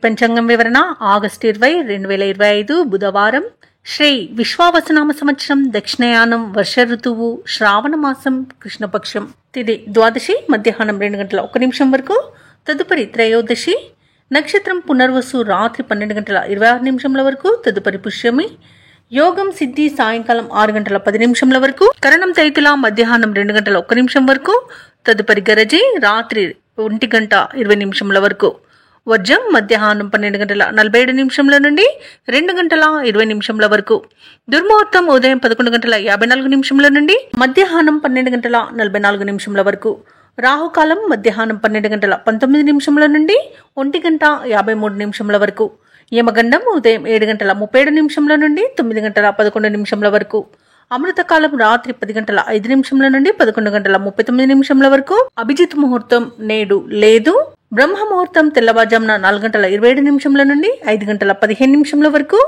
పంచాంగం వివరణ ఆగస్టు 20, 2025 బుధవారం. శ్రీ విశ్వావసనామ సంవత్సరం, దక్షిణయానం, వర్ష ఋతువు, శ్రావణ మాసం, కృష్ణపక్షం. తిథి ద్వాదశి మధ్యాహ్నం 2 గంటల 1 నిమిషం వరకు. తదుపరి త్రయోదశి. నక్షత్రం పునర్వసు రాత్రి 12 గంటల 26 నిమిషంల వరకు. తదుపరి పుష్యమి. యోగం సిద్ధి సాయంకాలం 6 గంటల 10 నిమిషంల వరకు. కరణం తైతుల మధ్యాహ్నం 2 గంటల 1 నిమిషం వరకు. తదుపరి గరజి రాత్రి 1 గంట 20 నిమిషంల వరకు. వర్జం మధ్యాహ్నం 12 గంటల 47 నిమిషంల నుండి 2 గంటల 20 నిమిషంల వరకు. దుర్ముహూర్తం ఉదయం 11 గంటల 54 నిమిషంల నుండి మధ్యాహ్నం 12 గంటల 44 నిమిషంల వరకు. రాహుకాలం మధ్యాహ్నం 12 గంటల 19 నిమిషంల నుండి 1 గంట 53 నిమిషంల వరకు. యమగండం ఉదయం 7 గంటల 37 నిమిషంల నుండి 9 గంటల 11 నిమిషంల వరకు. అమృతకాలం రాత్రి 10 గంటల 5 నిమిషంల నుండి 11 గంటల 39 నిమిషంల వరకు. అభిజిత్ ముహూర్తం నేడు లేదు. బ్రహ్మ ముహూర్తం తెల్లవారుజామున 4 గంటల 27 నిమిషంల నుండి 5 గంటల 15 నిమిషంల వరకు.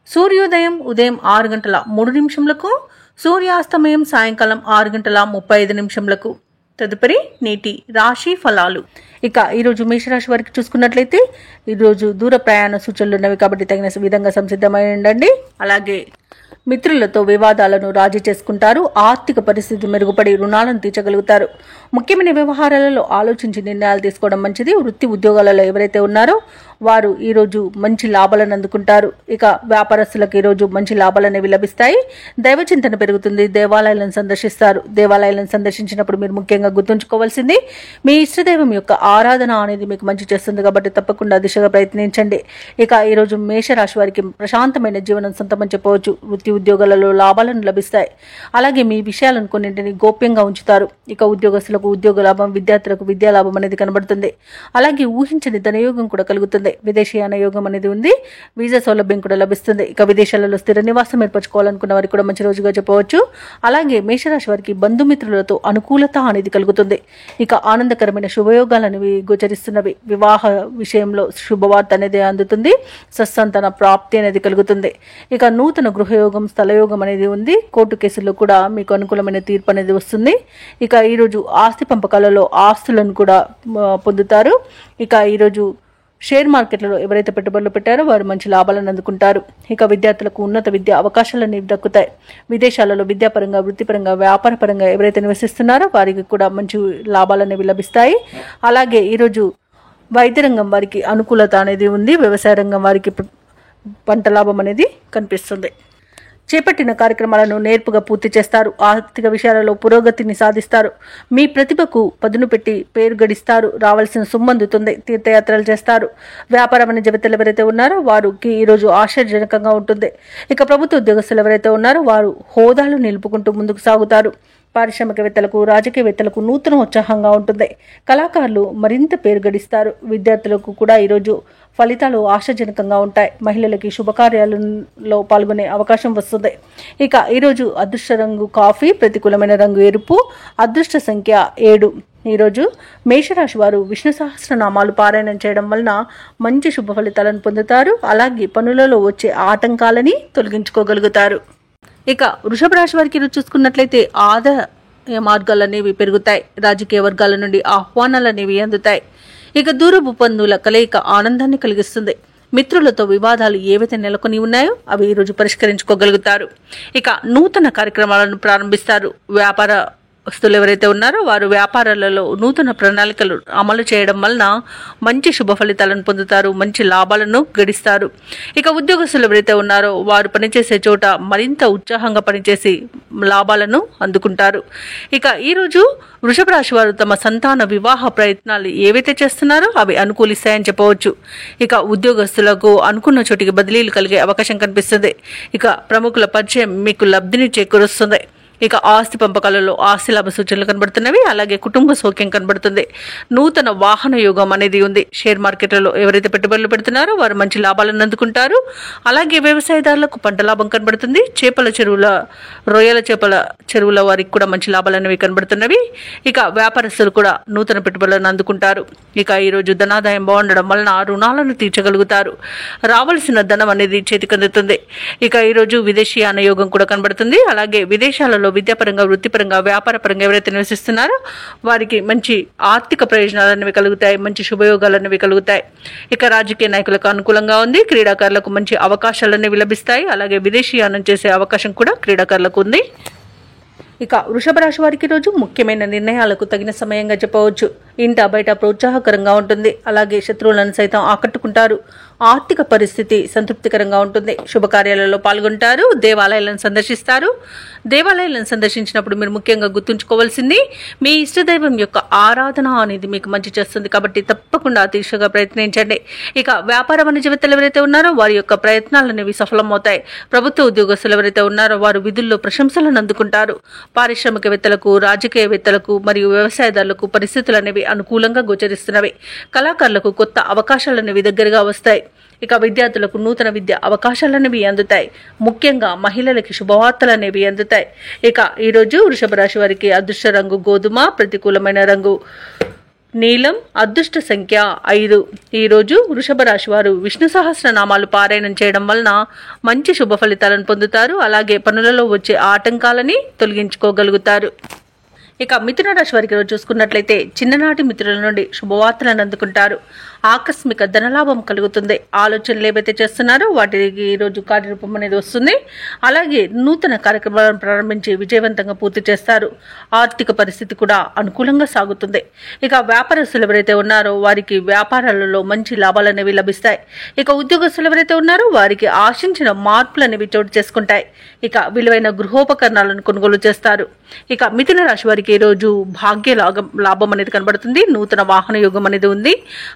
సూర్యోదయం ఉదయం 6 గంటల 3 నిమిషంలకు. సూర్యాస్తమయం సాయంకాలం 6 గంటల 35 నిమిషంలకు. తదుపరి నేటి రాశి ఫలాలు. ఇక ఈరోజు మేషరాశి వారికి చూసుకున్నట్లయితే ఈరోజు దూర ప్రయాణ సూచనలు ఉన్నవి కాబట్టి తగిన విధంగా సంసిద్ధమై ఉండండి. అలాగే మిత్రులతో వివాదాలను రాజీ చేసుకుంటారు. ఆర్థిక పరిస్థితి మెరుగుపడి రుణాలను తీర్చగలుగుతారు. ముఖ్యమైన వ్యవహారాలలో ఆలోచించి నిర్ణయాలు తీసుకోవడం మంచిది. వృత్తి ఉద్యోగాలలో ఎవరైతే ఉన్నారో వారు ఈరోజు మంచి లాభాలను అందుకుంటారు. ఇక వ్యాపారస్తులకు ఈరోజు మంచి లాభాలు అనేవి లభిస్తాయి. దైవచింతన పెరుగుతుంది. దేవాలయాలను సందర్శిస్తారు. దేవాలయాలను సందర్శించినప్పుడు మీరు ముఖ్యంగా గుర్తుంచుకోవాల్సింది మీ ఇష్టదైవం యొక్క ఆరాధన అనేది మీకు మంచి చేస్తుంది కాబట్టి తప్పకుండా దిశగా ప్రయత్నించండి. ఇక ఈరోజు మేషరాశి వారికి ప్రశాంతమైన జీవనం సొంతమని చెప్పవచ్చు. వృత్తి ఉద్యోగాలలో లాభాలను లభిస్తాయి. అలాగే మీ విషయాలను కొన్నింటిని గోప్యంగా ఉంచుతారు. ఇక ఉద్యోగస్తులకు ఉద్యోగ లాభం, విద్యార్థులకు విద్యా లాభం అనేది కనబడుతుంది. అలాగే ఊహించని ధనయోగం కూడా కలుగుతుంది. విదేశీయాన యోగం అనేది ఉంది. వీసా సౌలభ్యం కూడా లభిస్తుంది. ఇక విదేశాలలో స్థిర నివాసం ఏర్పరచుకోవాలనుకున్న వారికి కూడా మంచి రోజుగా చెప్పవచ్చు. అలాగే మేషరాశి వారికి బంధుమిత్రులతో అనుకూలత అనేది కలుగుతుంది. ఇక ఆనందకరమైన శుభయోగాలు అనేవి గోచరిస్తున్నవి. వివాహ విషయంలో శుభవార్త అనేది అందుతుంది. సత్సంతాన ప్రాప్తి అనేది కలుగుతుంది. ఇక నూతన గృహయోగం, స్థలయోగం అనేది ఉంది. కోర్టు కేసుల్లో కూడా మీకు అనుకూలమైన తీర్పు అనేది వస్తుంది. ఇక ఈరోజు ఆస్తి పంపకాలలో ఆస్తులను కూడా పొందుతారు. ఇక ఈరోజు షేర్ మార్కెట్లలో ఎవరైతే పెట్టుబడులు పెట్టారో వారు మంచి లాభాలను అందుకుంటారు. ఇక విద్యార్థులకు ఉన్నత విద్యా అవకాశాలు అనేవి దక్కుతాయి. విదేశాలలో విద్యాపరంగా, వృత్తిపరంగా, వ్యాపారపరంగా ఎవరైతే నివసిస్తున్నారో వారికి కూడా మంచి లాభాలు అనేవి లభిస్తాయి. అలాగే ఈరోజు వైద్య రంగం వారికి అనుకూలత అనేది ఉంది. వ్యవసాయ రంగం వారికి పంట లాభం అనేది కనిపిస్తుంది. చేపట్టిన కార్యక్రమాలను నేర్పుగా పూర్తి చేస్తారు. ఆర్థిక విషయాలలో పురోగతిని సాధిస్తారు. మీ ప్రతిభకు పదును పెట్టి పేరు గడిస్తారు. రావాల్సిన సొమ్ము అందుతుంది. తీర్థయాత్రలు చేస్తారు. వ్యాపార వాణిజ్య వేత్తలు ఎవరైతే ఉన్నారో వారికి ఈరోజు ఆశ్చర్యజనకంగా ఉంటుంది. ఇక ప్రభుత్వ ఉద్యోగస్తులు ఎవరైతే ఉన్నారో వారు హోదాలు నిలుపుకుంటూ ముందుకు సాగుతారు. పారిశ్రామికవేత్తలకు, రాజకీయవేత్తలకు నూతన ఉత్సాహంగా ఉంటుంది. కళాకారులు మరింత పేరు గడిస్తారు. విద్యార్థులకు కూడా ఈరోజు ఫలితాలు ఆశాజనకంగా ఉంటాయి. మహిళలకి శుభకార్యాలలో పాల్గొనే అవకాశం వస్తుంది. ఇక ఈరోజు అదృష్ట రంగు కాఫీ, ప్రతికూలమైన రంగు ఎరుపు, అదృష్ట సంఖ్య 7. ఈరోజు మేషరాశి వారు విష్ణు సహస్రనామాలు పారాయణం చేయడం వలన మంచి శుభ ఫలితాలను పొందుతారు. అలాగే పనులలో వచ్చే ఆటంకాలని తొలగించుకోగలుగుతారు. ఇక వృషభ రాశి వారికి చూసుకున్నట్లయితే ఆదాయ మార్గాలు అనేవి పెరుగుతాయి. రాజకీయ వర్గాల నుండి ఆహ్వానాలు అనేవి అందుతాయి. ఇక దూరపు బంధువుల కలయిక ఆనందాన్ని కలిగిస్తుంది. మిత్రులతో వివాదాలు ఏవైతే నెలకొని ఉన్నాయో అవి ఈరోజు పరిష్కరించుకోగలుగుతారు. ఇక నూతన కార్యక్రమాలను ప్రారంభిస్తారు. వ్యాపారస్తులు ఎవరైతే ఉన్నారో వారు వ్యాపారాలలో నూతన ప్రణాళికలు అమలు చేయడం వలన మంచి శుభ ఫలితాలను పొందుతారు. మంచి లాభాలను గడిస్తారు. ఇక ఉద్యోగస్తులు ఎవరైతే ఉన్నారో వారు పనిచేసే చోట మరింత ఉత్సాహంగా పనిచేసి లాభాలను అందుకుంటారు. ఇక ఈరోజు వృషభ రాశి వారు తమ సంతాన వివాహ ప్రయత్నాలు ఏవైతే చేస్తున్నారో అవి అనుకూలిస్తాయని చెప్పవచ్చు. ఇక ఉద్యోగస్తులకు అనుకున్న చోటికి బదిలీలు కలిగే అవకాశం కనిపిస్తుంది. ఇక ప్రముఖుల పరిచయం మీకు లబ్ధిని చేకూరుస్తుంది. ఇక ఆస్తి పంపకాలలో ఆస్తి లాభ సూచనలు కనబడుతున్నవి. అలాగే కుటుంబ సౌఖ్యం కనబడుతుంది. నూతన వాహన యోగం అనేది ఉంది. షేర్ మార్కెట్లలో ఎవరైతే పెట్టుబడులు పెడుతున్నారో వారు మంచి లాభాలను అందుకుంటారు. అలాగే వ్యవసాయదారులకు పంట లాభం కనబడుతుంది. చేపల చెరువుల, రొయ్యల చేపల చెరువుల వారికి కూడా మంచి లాభాలు అనేవి కనబడుతున్నవి. ఇక వ్యాపారస్తులు కూడా నూతన పెట్టుబడులను అందుకుంటారు. ఇక ఈరోజు ధనాదాయం బాగుండడం వలన రుణాలను తీర్చగలుగుతారు. రావాల్సిన ధనం అనేది చేతికి అందుతుంది. ఇక ఈరోజు విదేశీయాన యోగం కూడా కనబడుతుంది. అలాగే విదేశాలలో విదేశాలలో విద్యాపరంగా, వృత్తిపరంగా, వ్యాపారపరంగా ఎవరైతే నివసిస్తున్నారో వారికి మంచి ఆర్థిక ప్రయోజనాలు అనేవి కలుగుతాయి, మంచి శుభయోగాలు అనేవి కలుగుతాయి. ఇక రాజకీయ నాయకులకు అనుకూలంగా ఉంది. క్రీడాకారులకు మంచి అవకాశాలు అనేవి లభిస్తాయి. అలాగే విదేశీయానం చేసే అవకాశం కూడా క్రీడాకారులకు ఉంది. ఇక వృషభ రాశి వారికి రోజు ముఖ్యమైన నిర్ణయాలకు తగిన సమయంగా చెప్పవచ్చు. ఇంట బయట ప్రోత్సాహకరంగా ఉంటుంది. అలాగే శత్రువులను సైతం ఆకట్టుకుంటారు. ఆర్థిక పరిస్థితి సంతృప్తికరంగా ఉంటుంది. శుభకార్యాలలో పాల్గొంటారు. దేవాలయాలను సందర్శిస్తారు. దేవాలయాలను సందర్శించినప్పుడు మీరు ముఖ్యంగా గుర్తుంచుకోవాల్సింది మీ ఇష్టదైవం యొక్క ఆరాధన అనేది మీకు మంచి చేస్తుంది. కాబట్టి తప్పకుండా తీర్చగా ప్రయత్నించండి. ఇక వ్యాపార వాణిజ్యవేత్తలు ఎవరైతే ఉన్నారో వారి యొక్క ప్రయత్నాలు అనేవి సఫలమవుతాయి. ప్రభుత్వ ఉద్యోగస్తులు ఎవరైతే ఉన్నారో వారు విధుల్లో ప్రశంసలను అందుకుంటారు. పారిశ్రామికవేత్తలకు, రాజకీయవేత్తలకు మరియు వ్యవసాయదారులకు పరిస్థితులు అనేవి అనుకూలంగా గోచరిస్తున్నవి. కళాకారులకు కొత్త అవకాశాలనేవి దగ్గరగా వస్తాయి. ఇక విద్యార్థులకు నూతన విద్య అవకాశాలనేవి అందుతాయి. ముఖ్యంగా మహిళలకి శుభవార్తలు అనేవి అందుతాయి. ఇక ఈరోజు వృషభ రాశి వారికి అదృష్ట రంగు గోధుమ, ప్రతికూలమైన రంగు నీలం, అదృష్ట సంఖ్య 5. ఈరోజు వృషభ రాశి వారు విష్ణు సహస్రనామాలు పారాయణం చేయడం వలన మంచి శుభ ఫలితాలను పొందుతారు. అలాగే పనులలో వచ్చే ఆటంకాలని తొలగించుకోగలుగుతారు. ఇక మిథున రాశి వారికి రోజు చూసుకున్నట్లయితే చిన్ననాటి మిత్రుల నుండి శుభవార్తలను అందుకుంటారు. ఆకస్మిక ధనలాభం కలుగుతుంది. ఆలోచనలు ఏవైతే చేస్తున్నారో వాటికి ఈరోజు కార్యరూపం అనేది వస్తుంది. అలాగే నూతన కార్యక్రమాలను ప్రారంభించి విజయవంతంగా పూర్తి చేస్తారు. ఆర్థిక పరిస్థితి కూడా అనుకూలంగా సాగుతుంది. ఇక వ్యాపారస్తులు ఎవరైతే ఉన్నారో వారికి వ్యాపారాలలో మంచి లాభాలు అనేవి లభిస్తాయి. ఇక ఉద్యోగస్తులు ఎవరైతే ఉన్నారో వారికి ఆశించిన మార్పులు అనేవి చోటు చేసుకుంటాయి. ఇక విలువైన గృహోపకరణాలను కొనుగోలు చేస్తారు. ఇక మిథున రాశి వారికి ఈ రోజు భాగ్య లాభం అనేది కనబడుతుంది. నూతన వాహన యోగం అనేది ఉంది.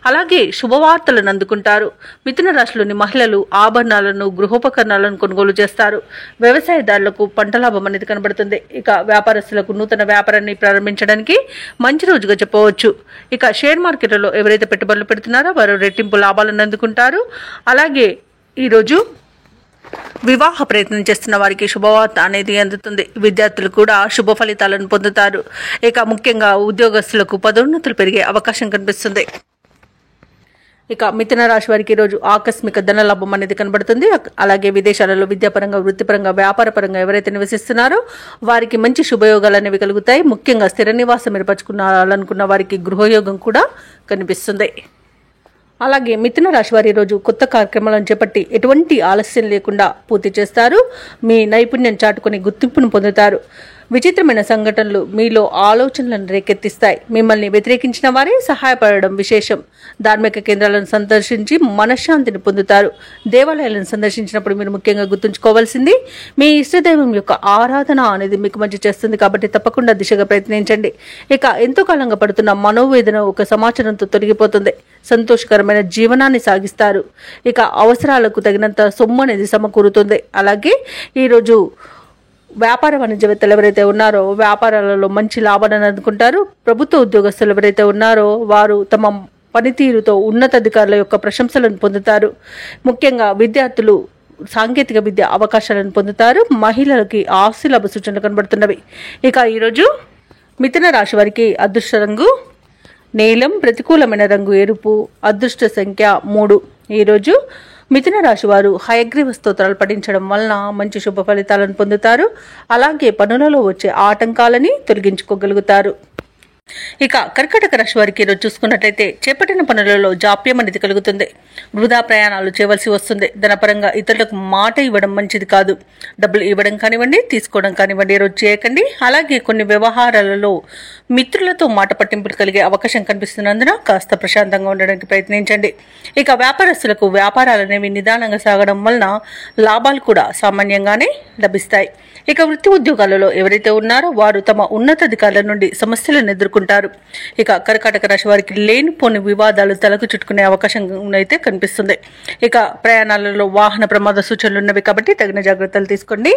అలాగే శుభవార్తలను అందుకుంటారు. మిథున రాశిలోని మహిళలు ఆభరణాలను, గృహోపకరణాలను కొనుగోలు చేస్తారు. వ్యవసాయదారులకు పంట లాభం అనేది కనబడుతుంది. ఇక వ్యాపారస్తులకు నూతన వ్యాపారాన్ని ప్రారంభించడానికి మంచి రోజుగా చెప్పవచ్చు. ఇక షేర్ మార్కెట్లలో ఎవరైతే పెట్టుబడులు పెడుతున్నారో వారు రెట్టింపు లాభాలను అందుకుంటారు. అలాగే ఈరోజు వివాహ ప్రయత్నం చేస్తున్న వారికి శుభవార్త అనేది అందుతుంది. విద్యార్థులు కూడా శుభ ఫలితాలను పొందుతారు. ఇక ముఖ్యంగా ఉద్యోగస్తులకు పదోన్నతులు పెరిగే అవకాశం కనిపిస్తుంది. ఇక మిథున రాశి వారికి ఈరోజు ఆకస్మిక ధనలాభం అనేది కనబడుతుంది. అలాగే విదేశాలలో విద్యాపరంగా, వృత్తిపరంగా, వ్యాపారపరంగా ఎవరైతే నివసిస్తున్నారో వారికి మంచి శుభయోగాలు అనేవి కలుగుతాయి. ముఖ్యంగా స్థిర నివాసం ఏర్పరచుకున్నారనుకున్న వారికి గృహయోగం కూడా కనిపిస్తుంది. అలాగే మిథున రాశి వారి రోజు కొత్త కార్యక్రమాలను చేపట్టి ఎటువంటి ఆలస్యం లేకుండా పూర్తి చేస్తారు. మీ నైపుణ్యం చాటుకుని గుర్తింపును పొందుతారు. విచిత్రమైన సంఘటనలు మీలో ఆలోచనలను రేకెత్తిస్తాయి. మిమ్మల్ని వ్యతిరేకించిన వారే సహాయపడడం విశేషం. ధార్మిక కేంద్రాలను సందర్శించి మనశ్శాంతిని పొందుతారు. దేవాలయాలను సందర్శించినప్పుడు మీరు ముఖ్యంగా గుర్తుంచుకోవాల్సింది మీ ఇష్టదైవం యొక్క ఆరాధన అనేది మీకు మంచి చేస్తుంది. కాబట్టి తప్పకుండా దిశగా ప్రయత్నించండి. ఇక ఎంతో కాలంగా పడుతున్న మనోవేదన ఒక సమాచారంతో తొలగిపోతుంది. సంతోషకరమైన జీవనాన్ని సాగిస్తారు. ఇక అవసరాలకు తగినంత సొమ్ము అనేది సమకూరుతుంది. అలాగే ఈరోజు వ్యాపార వాణిజ్యవేత్తలు ఎవరైతే ఉన్నారో వ్యాపారాలలో మంచి లాభాలను అందుకుంటారు. ప్రభుత్వ ఉద్యోగస్తులు ఎవరైతే ఉన్నారో వారు తమ పనితీరుతో ఉన్నతాధికారుల యొక్క ప్రశంసలను పొందుతారు. ముఖ్యంగా విద్యార్థులు సాంకేతిక విద్య అవకాశాలను పొందుతారు. మహిళలకి ఆస్తి లాభ సూచనలు కనబడుతున్నవి. ఇక ఈరోజు మిథున రాశి వారికి అదృష్ట రంగు నీలం, ప్రతికూలమైన రంగు ఎరుపు, అదృష్ట సంఖ్య 3. ఈరోజు మిథున రాశి వారు హయగ్రీవ స్తోత్రాలు పఠించడం వలన మంచి శుభ ఫలితాలను పొందుతారు. అలాగే పనులలో వచ్చే ఆటంకాలని తొలగించుకోగలుగుతారు. ఇక కర్కాటక రాశి వారికి ఈరోజు చూసుకున్నట్లయితే చేపట్టిన పనులలో జాప్యం అనేది కలుగుతుంది. వృధా ప్రయాణాలు చేయవలసి వస్తుంది. ధనపరంగా ఇతరులకు మాట ఇవ్వడం మంచిది కాదు. డబ్బులు ఇవ్వడం కానివ్వండి, తీసుకోవడం కానివ్వండి ఈరోజు చేయకండి. అలాగే కొన్ని వ్యవహారాలలో మిత్రులతో మాట పట్టింపులు కలిగే అవకాశం కనిపిస్తున్నందున కాస్త ప్రశాంతంగా ఉండడానికి ప్రయత్నించండి. ఇక వ్యాపారస్తులకు వ్యాపారాలు అనేవి నిదానంగా సాగడం వలన లాభాలు కూడా సామాన్యంగానే లభిస్తాయి. ఇక వృత్తి ఉద్యోగాలలో ఎవరైతే ఉన్నారో వారు తమ ఉన్నతాధికారుల నుండి సమస్యలను ఎదుర్కొంటారు. ఇక కర్కాటక రాశి వారికి లేనిపోని వివాదాలు తలకు చుట్టుకునే అవకాశం అయితే కనిపిస్తుంది. ఇక ప్రయాణాలలో వాహన ప్రమాద సూచనలు ఉన్నవి కాబట్టి తగిన జాగ్రత్తలు తీసుకోండి.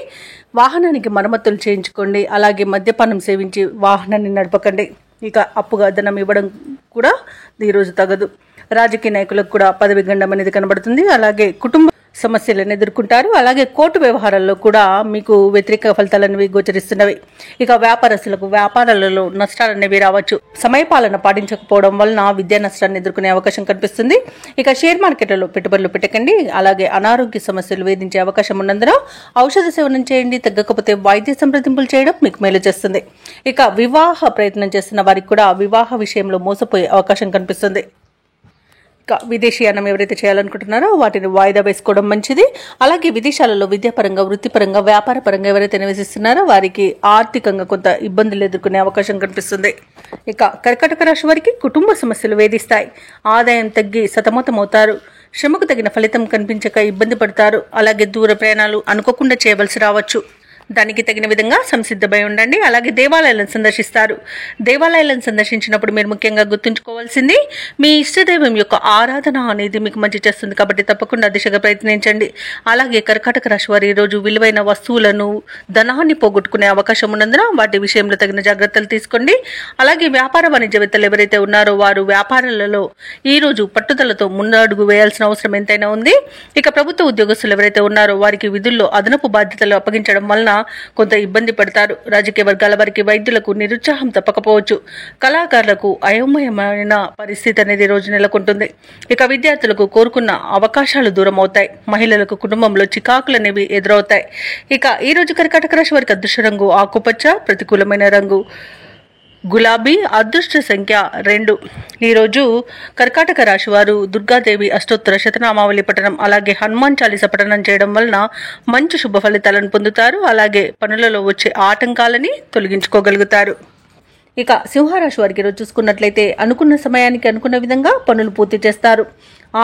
వాహనానికి మరమ్మతులు చేయించుకోండి. అలాగే మద్యపానం సేవించి వాహనాన్ని నడపకండి. ఇక అప్పుగా ధనం ఇవ్వడం కూడా ఈరోజు తగదు. రాజకీయ నాయకులకు కూడా పదవి గండం అనేది కనబడుతుంది. అలాగే కుటుంబ సమస్యలను ఎదుర్కొంటారు. అలాగే కోర్టు వ్యవహారాల్లో కూడా మీకు వ్యతిరేక ఫలితాలనేవి గోచరిస్తున్నవి. ఇక వ్యాపారస్తులకు వ్యాపారాలలో నష్టాలనేవి రావచ్చు. సమయపాలన పాటించకపోవడం వలన విద్యా నష్టాన్ని ఎదుర్కొనే అవకాశం కనిపిస్తుంది. ఇక షేర్ మార్కెట్లలో పెట్టుబడులు పెట్టకండి. అలాగే అనారోగ్య సమస్యలు వేధించే అవకాశం ఉన్నందున ఔషధ సేవనం చేయండి. తగ్గకపోతే వైద్య సంప్రదింపులు చేయడం మీకు మేలు చేస్తుంది. ఇక వివాహ ప్రయత్నం చేస్తున్న వారికి కూడా వివాహ విషయంలో మోసపోయే అవకాశం కనిపిస్తుంది. విదేశీయానం ఎవరైతే చేయాలనుకుంటున్నారో వాటిని వాయిదా వేసుకోవడం మంచిది. అలాగే విదేశాలలో విద్యాపరంగా, వృత్తిపరంగా, వ్యాపార పరంగా ఎవరైతే నివసిస్తున్నారో వారికి ఆర్థికంగా కొంత ఇబ్బందులు ఎదుర్కొనే అవకాశం కనిపిస్తుంది. ఇక కర్కాటక రాశి వారికి కుటుంబ సమస్యలు వేధిస్తాయి. ఆదాయం తగ్గి సతమతమవుతారు. శ్రమకు తగిన ఫలితం కనిపించక ఇబ్బంది పడతారు. అలాగే దూర ప్రయాణాలు అనుకోకుండా చేయవలసి రావచ్చు. దానికి తగిన విధంగా సంసిద్ధమై ఉండండి. అలాగే దేవాలయాలను సందర్శిస్తారు. దేవాలయాలను సందర్శించినప్పుడు మీరు ముఖ్యంగా గుర్తుంచుకోవాల్సింది మీ ఇష్టదైవం యొక్క ఆరాధన అనేది మీకు మంచి చేస్తుంది కాబట్టి తప్పకుండా దిశగా ప్రయత్నించండి. అలాగే కర్కాటక రాశి వారు ఈరోజు విలువైన వస్తువులను, ధనాన్ని పోగొట్టుకునే అవకాశం ఉన్నందున వాటి విషయంలో తగిన జాగ్రత్తలు తీసుకోండి. అలాగే వ్యాపార వాణిజ్యవేత్తలు ఎవరైతే ఉన్నారో వారు వ్యాపారాలలో ఈరోజు పట్టుదలతో ముందడుగు వేయాల్సిన అవసరం ఎంతైనా ఉంది. ఇక ప్రభుత్వ ఉద్యోగస్తులు ఎవరైతే ఉన్నారో వారికి విధుల్లో అదనపు బాధ్యతలు అప్పగించడం వలన కొంత ఇబ్బంది పడతారు. రాజకీయ వర్గాల వారికి, వైద్యులకు నిరుత్సాహం తప్పకపోవచ్చు. కళాకారులకు అయోమయమైన పరిస్థితి అనేది రోజు నెలకొంటుంది. ఇక విద్యార్థులకు కోరుకున్న అవకాశాలు దూరం అవుతాయి. మహిళలకు కుటుంబంలో చికాకులు అనేవి ఎదురవుతాయి. ఇక ఈ రోజు కర్కాటక రాశి వారికి అదృష్ట రంగు ఆకుపచ్చ, ప్రతికూలమైన రంగు గులాబీ, అదృష్ట సంఖ్య 2. ఈరోజు కర్కాటక రాశి వారు దుర్గాదేవి అష్టోత్తర శతనామావళి పఠనం, అలాగే హనుమాన్ చాలీస పఠనం చేయడం వలన మంచి శుభ ఫలితాలను పొందుతారు. అలాగే పనులలో వచ్చే ఆటంకాలని తొలగించుకోగలుగుతారు. ఇక సింహరాశి వారికి ఈరోజు చూసుకున్నట్లయితే అనుకున్న సమయానికి అనుకున్న విధంగా పనులు పూర్తి చేస్తారు.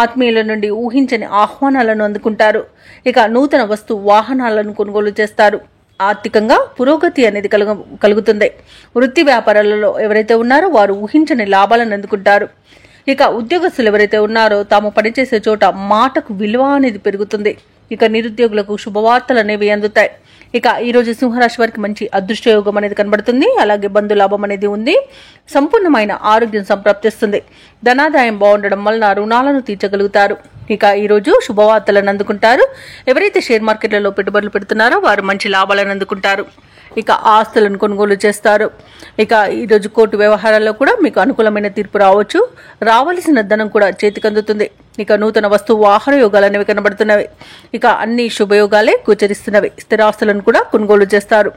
ఆత్మీయుల నుండి ఊహించని ఆహ్వానాలను అందుకుంటారు. ఇక నూతన వస్తు వాహనాలను కొనుగోలు చేస్తారు. ఆర్థికంగా పురోగతి అనేది కలుగుతుంది. వృత్తి వ్యాపారాలలో ఎవరైతే ఉన్నారో వారు ఊహించని లాభాలను అందుకుంటారు. ఇక ఉద్యోగస్తులు ఎవరైతే ఉన్నారో తాము పనిచేసే చోట మాటకు విలువ అనేది పెరుగుతుంది. ఇక నిరుద్యోగులకు శుభవార్తలు అనేవి అందుతాయి. ఇక ఈరోజు సింహరాశి వారికి మంచి అదృష్టయోగం అనేది కనబడుతుంది. అలాగే బంధు లాభం అనేది ఉంది. సంపూర్ణమైన ఆరోగ్యం సంప్రాప్తిస్తుంది. ధనాదాయం బాగుండడం వలన రుణాలను తీర్చగలుగుతారు. ఇక ఈరోజు శుభవార్తలను అందుకుంటారు. ఎవరైతే షేర్ మార్కెట్లలో పెట్టుబడులు పెడుతున్నారో వారు మంచి లాభాలను అందుకుంటారు. ఇక ఆస్తులను కొనుగోలు చేస్తారు. ఇక ఈరోజు కోర్టు వ్యవహారాల్లో కూడా మీకు అనుకూలమైన తీర్పు రావచ్చు. రావలసిన ధనం కూడా చేతికి అందుతుంది. ఇక నూతన వస్తు వాహన యోగాలు అనేవి కనబడుతున్నవి. ఇక అన్ని శుభయోగాలే గోచరిస్తున్నవి. స్థిరాస్తులను కూడా కొనుగోలు చేస్తారు.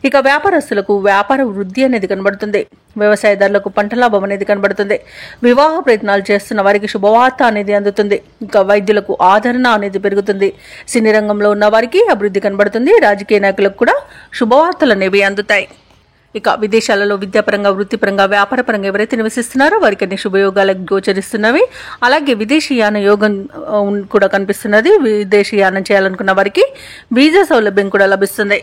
ఇక వ్యాపారస్తులకు వ్యాపార వృద్ధి అనేది కనబడుతుంది. వ్యవసాయదారులకు పంట లాభం అనేది కనబడుతుంది. వివాహ ప్రయత్నాలు చేస్తున్న వారికి శుభవార్త అనేది అందుతుంది. ఇక వైద్యులకు ఆదరణ అనేది పెరుగుతుంది. సినీ రంగంలో ఉన్న వారికి అభివృద్ధి కనబడుతుంది. రాజకీయ నాయకులకు కూడా శుభవార్తలు అనేవి అందుతాయి. ఇక విదేశాలలో విద్యాపరంగా, వృత్తిపరంగా, వ్యాపారపరంగా ఎవరైతే నివసిస్తున్నారో వారికి అన్ని శుభయోగాలకు గోచరిస్తున్నవి. అలాగే విదేశీయాన యోగం కూడా కనిపిస్తున్నది. విదేశీయానం చేయాలనుకున్న వారికి వీసా సౌలభ్యం కూడా లభిస్తుంది.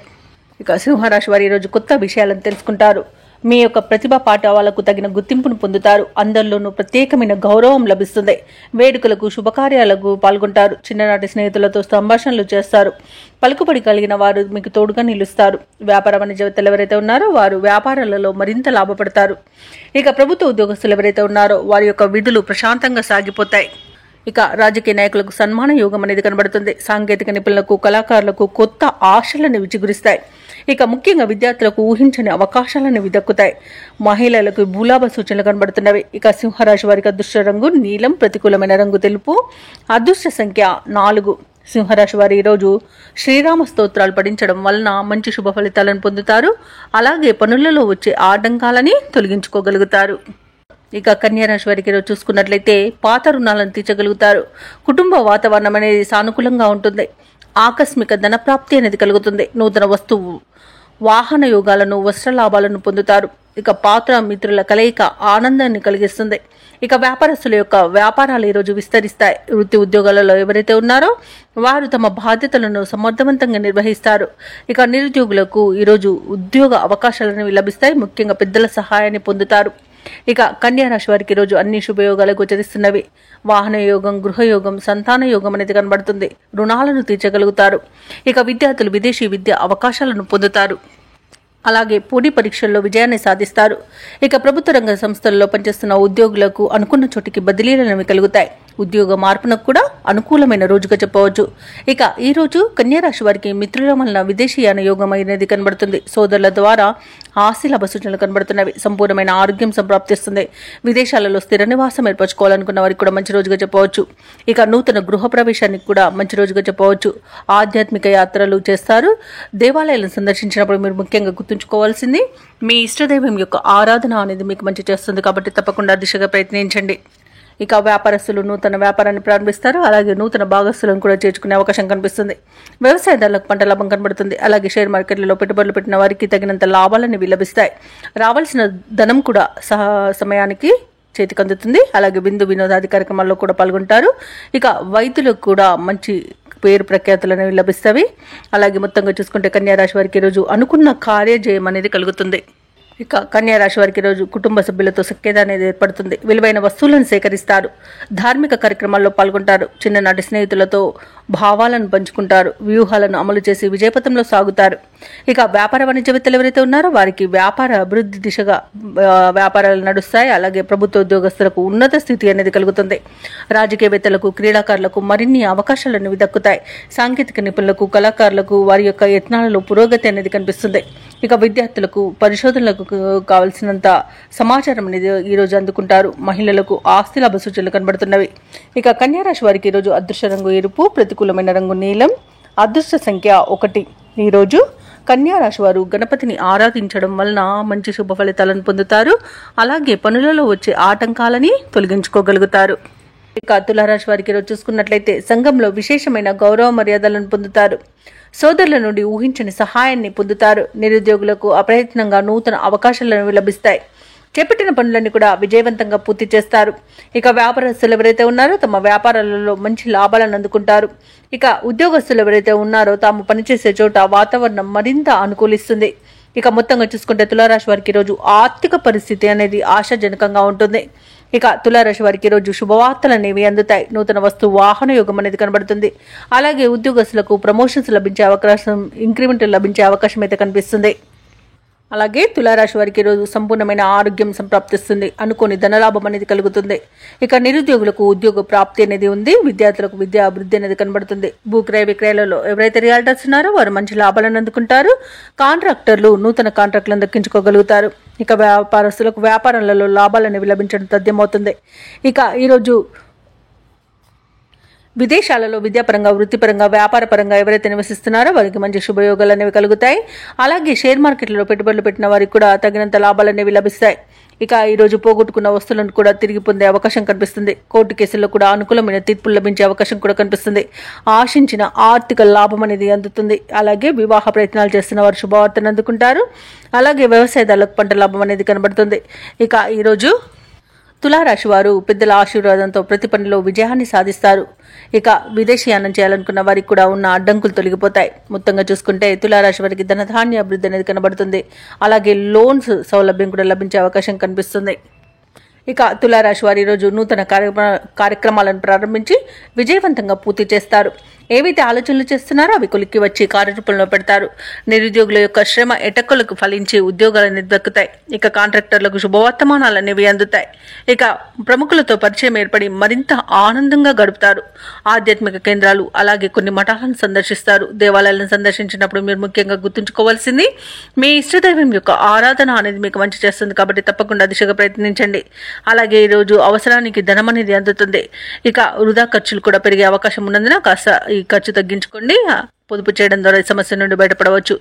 ఇక సింహరాశి వారు ఈరోజు కొత్త విషయాలను తెలుసుకుంటారు. మీ యొక్క ప్రతిభా పాఠవాలకు తగిన గుర్తింపును పొందుతారు. అందరిలోనూ ప్రత్యేకమైన గౌరవం లభిస్తుంది. వేడుకలకు, శుభకార్యాలకు పాల్గొంటారు. చిన్ననాటి స్నేహితులతో సంభాషణలు చేస్తారు. పలుకుబడి కలిగిన వారు మీకు తోడుగా నిలుస్తారు. వ్యాపార వాణిజ్యవేత్తలు ఎవరైతే ఉన్నారో వారు వ్యాపారాలలో మరింత లాభపడతారు. ఇక ప్రభుత్వ ఉద్యోగస్తులు ఎవరైతే ఉన్నారో వారి యొక్క విధులు ప్రశాంతంగా సాగిపోతాయి. ఇక రాజకీయ నాయకులకు సన్మాన యోగం అనేది కనబడుతుంది. సాంకేతిక నిపుణులకు, కళాకారులకు కొత్త ఆశలను విచిగురిస్తాయి. ఇక ముఖ్యంగా విద్యార్థులకు ఊహించని అవకాశాలను దక్కుతాయి. మహిళలకు భూలాభ సూచనలు కనబడుతున్నవి. ఇక సింహరాశి వారికి అదృష్ట రంగు నీలం, ప్రతికూలమైన రంగు తెలుపు, అదృష్ట సంఖ్య 4. సింహరాశి వారు ఈరోజు శ్రీరామ స్తోత్రాలు పఠించడం వలన మంచి శుభ ఫలితాలను పొందుతారు. అలాగే పనులలో వచ్చే ఆటంకాలని తొలగించుకోగలుగుతారు. ఇక కన్యారాశి వారికి ఈరోజు చూసుకున్నట్లయితే పాత రుణాలను తీర్చగలుగుతారు. కుటుంబ వాతావరణం అనేది సానుకూలంగా ఉంటుంది. ఆకస్మిక ధనప్రాప్తి అనేది కలుగుతుంది. నూతన వస్తువు వాహన యోగాలను, వస్త్ర లాభాలను పొందుతారు. ఇక పాత్ర మిత్రుల కలయిక ఆనందాన్ని కలిగిస్తుంది. ఇక వ్యాపారస్తుల యొక్క వ్యాపారాలు ఈరోజు విస్తరిస్తాయి. వృత్తి ఉద్యోగాలలో ఎవరైతే ఉన్నారో వారు తమ బాధ్యతలను సమర్థవంతంగా నిర్వహిస్తారు. ఇక నిరుద్యోగులకు ఈరోజు ఉద్యోగ అవకాశాలను లభిస్తాయి. ముఖ్యంగా పెద్దల సహాయాన్ని పొందుతారు. ఇక కన్యా రాశి వారికి ఈరోజు అన్ని శుభయోగాలు గోచరిస్తున్నవి. వాహన యోగం, గృహయోగం, సంతాన యోగం అనేది కనబడుతుంది. రుణాలను తీర్చగలుగుతారు. ఇక విద్యార్థులు విదేశీ విద్య అవకాశాలను పొందుతారు. అలాగే పోటీ పరీక్షల్లో విజయాన్ని సాధిస్తారు. ఇక ప్రభుత్వ రంగ సంస్థల్లో పనిచేస్తున్న ఉద్యోగులకు అనుకున్న చోటికి బదిలీలనేవి కలుగుతాయి. ఉద్యోగ మార్పునకు కూడా అనుకూలమైన రోజుగా చెప్పవచ్చు. ఇక ఈ రోజు కన్యారాశి వారికి మిత్రుల వలన విదేశీయాన యోగం అనేది కనబడుతుంది. సోదరుల ద్వారా ఆశీలాభ సూచనలు కనబడుతున్నవి. సంపూర్ణమైన ఆరోగ్యం సంప్రాప్తిస్తుంది. విదేశాలలో స్థిర నివాసం ఏర్పరచుకోవాలనుకున్న వారికి కూడా మంచి రోజుగా చెప్పవచ్చు. ఇక నూతన గృహ ప్రవేశానికి కూడా మంచి రోజుగా చెప్పవచ్చు. ఆధ్యాత్మిక యాత్రలు చేస్తారు. దేవాలయాలను సందర్శించినప్పుడు మీరు ముఖ్యంగా గుర్తుంచుకోవాల్సింది మీ ఇష్టదైవం యొక్క ఆరాధన అనేది మీకు మంచి చేస్తుంది. కాబట్టి తప్పకుండా దిశగా ప్రయత్నించండి. ఇక వ్యాపారస్తులు నూతన వ్యాపారాన్ని ప్రారంభిస్తారు. అలాగే నూతన భాగస్తులను కూడా చేర్చుకునే అవకాశం కనిపిస్తుంది. వ్యవసాయదారులకు పంట లాభం కనబడుతుంది. అలాగే షేర్ మార్కెట్లలో పెట్టుబడులు పెట్టిన వారికి తగినంత లాభాలను లభిస్తాయి. రావాల్సిన ధనం కూడా సమయానికి చేతికి అందుతుంది. అలాగే విందు వినోదాది కార్యక్రమాల్లో కూడా పాల్గొంటారు. ఇక వైద్యులకు కూడా మంచి పేరు ప్రఖ్యాతులు అనేవి లభిస్తాయి. అలాగే మొత్తంగా చూసుకుంటే కన్యారాశి వారికి ఈరోజు అనుకున్న కార్యజయం అనేది కలుగుతుంది. ఇక కన్యారాశి వారికి రోజు కుటుంబ సభ్యులతో సఖ్యత అనేది ఏర్పడుతుంది. విలువైన వస్తువులను సేకరిస్తారు. ధార్మిక కార్యక్రమాల్లో పాల్గొంటారు. చిన్ననాటి స్నేహితులతో భావాలను పంచుకుంటారు. వ్యూహాలను అమలు చేసి విజయపథంలో సాగుతారు. ఇక వ్యాపార వాణిజ్యవేత్తలు ఎవరైతే ఉన్నారో వారికి వ్యాపార అభివృద్ధి దిశగా వ్యాపారాలు నడుస్తాయి. అలాగే ప్రభుత్వ ఉద్యోగస్తులకు ఉన్నత స్థితి అనేది కలుగుతుంది. రాజకీయవేత్తలకు క్రీడాకారులకు మరిన్ని అవకాశాలు అనేవి దక్కుతాయి. సాంకేతిక నిపుణులకు కళాకారులకు వారి యొక్క యత్నాలలో పురోగతి అనేది కనిపిస్తుంది. ఇక విద్యార్థులకు పరిశోధనలకు కావలసినంత సమాచారం అనేది ఈరోజు అందుకుంటారు. మహిళలకు ఆస్తి లాభ సూచనలు కనబడుతున్నవి. ఇక కన్యారాశి వారికి ఈరోజు అదృష్ట రంగు ఎరుపు, ప్రతికూలమైన రంగు నీలం, అదృష్ట సంఖ్య 1. ఈరోజు కన్యారాశి వారు గణపతిని ఆరాధించడం వలన మంచి శుభ ఫలితాలను పొందుతారు. అలాగే పనులలో వచ్చే ఆటంకాలని తొలగించుకోగలుగుతారు. ఇక తులారాశి వారికి ఈరోజు చూసుకున్నట్లయితే సంఘంలో విశేషమైన గౌరవ మర్యాదలను పొందుతారు. సోదరుల నుండి ఊహించని సహాయాన్ని పొందుతారు. నిరుద్యోగులకు అప్రయత్నంగా నూతన అవకాశాలను లభిస్తాయి. చేపట్టిన పనులన్నీ కూడా విజయవంతంగా పూర్తి చేస్తారు. ఇక వ్యాపారస్తులు ఎవరైతే ఉన్నారో తమ వ్యాపారాలలో మంచి లాభాలను అందుకుంటారు. ఇక ఉద్యోగస్తులు ఎవరైతే ఉన్నారో తాము పనిచేసే చోట వాతావరణం మరింత అనుకూలిస్తుంది. ఇక మొత్తంగా చూసుకుంటే తులారాశి వారికి ఈరోజు ఆర్థిక పరిస్థితి అనేది ఆశాజనకంగా ఉంటుంది. ఇక తులారాశి వారికి ఈరోజు శుభవార్తలు అనేవి అందుతాయి. నూతన వస్తు వాహన యోగం అనేది కనబడుతుంది. అలాగే ఉద్యోగస్తులకు ప్రమోషన్స్ లభించే అవకాశం, ఇంక్రిమెంట్ లభించే అవకాశం అయితే కనిపిస్తుంది. అలాగే తులారాశి వారికి ఈరోజు సంపూర్ణమైన ఆరోగ్యం సంప్రాప్తిస్తుంది. అనుకోని ధనలాభం అనేది కలుగుతుంది. ఇక నిరుద్యోగులకు ఉద్యోగ ప్రాప్తి అనేది ఉంది. విద్యార్థులకు విద్యా అభివృద్ధి అనేది కనబడుతుంది. భూక్రయ విక్రయాలలో ఎవరైతే రియాల్టర్స్ ఉన్నారో వారు మంచి లాభాలను అందుకుంటారు. కాంట్రాక్టర్లు నూతన కాంట్రాక్టులను దక్కించుకోగలుగుతారు. ఇక వ్యాపారస్తులకు వ్యాపారాలలో లాభాలు అనేవి లభించడం తథ్యమవుతుంది. ఇక ఈరోజు విదేశాలలో విద్యాపరంగా, వృత్తిపరంగా, వ్యాపారపరంగా ఎవరైతే నివసిస్తున్నారో వారికి మంచి శుభయోగాలు అనేవి కలుగుతాయి. అలాగే షేర్ మార్కెట్లలో పెట్టుబడులు పెట్టిన వారికి కూడా తగినంత లాభాలు అనేవి లభిస్తాయి. ఇక ఈరోజు పోగొట్టుకున్న వస్తువులను కూడా తిరిగి పొందే అవకాశం కనిపిస్తుంది. కోర్టు కేసుల్లో కూడా అనుకూలమైన తీర్పులు లభించే అవకాశం కూడా కనిపిస్తుంది. ఆశించిన ఆర్థిక లాభం అనేది అందుతుంది. అలాగే వివాహ ప్రయత్నాలు చేస్తున్న వారు శుభవార్తను అందుకుంటారు. అలాగే వ్యవసాయదారులకు పంట లాభం అనేది కనబడుతుంది. ఇక ఈరోజు తులారాశి వారు పెద్దల ఆశీర్వాదంతో ప్రతి పనిలో విజయాన్ని సాధిస్తారు. ఇక విదేశీయానం చేయాలనుకున్న వారికి కూడా ఉన్న అడ్డంకులు తొలగిపోతాయి. మొత్తంగా చూసుకుంటే తులారాశి వారికి ధనధాన్య అభివృద్ధి అనేది కనబడుతుంది. అలాగే లోన్స్ సౌలభ్యం కూడా లభించే అవకాశం కనిపిస్తుంది. ఇక తులారాశి వారి ఈరోజు నూతన కార్యక్రమాలను ప్రారంభించి విజయవంతంగా పూర్తి చేస్తారు. ఏవైతే ఆలోచనలు చేస్తున్నారో అవి కొలిక్కి వచ్చి కార్యరూపంలో పెడతారు. నిరుద్యోగుల యొక్క శ్రమ ఎటక్కులకు ఫలించి ఉద్యోగాలన్నీ దక్కుతాయి. ఇక కాంట్రాక్టర్లకు శుభవర్తమానాలు అనేవి అందుతాయి. ఇక ప్రముఖులతో పరిచయం ఏర్పడి మరింత ఆనందంగా గడుపుతారు. ఆధ్యాత్మిక కేంద్రాలు అలాగే కొన్ని మఠాలను సందర్శిస్తారు. దేవాలయాలను సందర్శించినప్పుడు మీరు ముఖ్యంగా గుర్తుంచుకోవాల్సింది మీ ఇష్టదైవం యొక్క ఆరాధన అనేది మీకు మంచి చేస్తుంది. కాబట్టి తప్పకుండా దిశగా ప్రయత్నించండి. అలాగే ఈరోజు అవసరానికి ధనం అనేది అందుతుంది. ఇక వృధా ఖర్చులు కూడా పెరిగే అవకాశం ఉన్నందున కాస్త ఈ ఖర్చు తగ్గించుకోండి. పొదుపు చేయడం ద్వారా ఈ సమస్య నుండి బయటపడవచ్చు.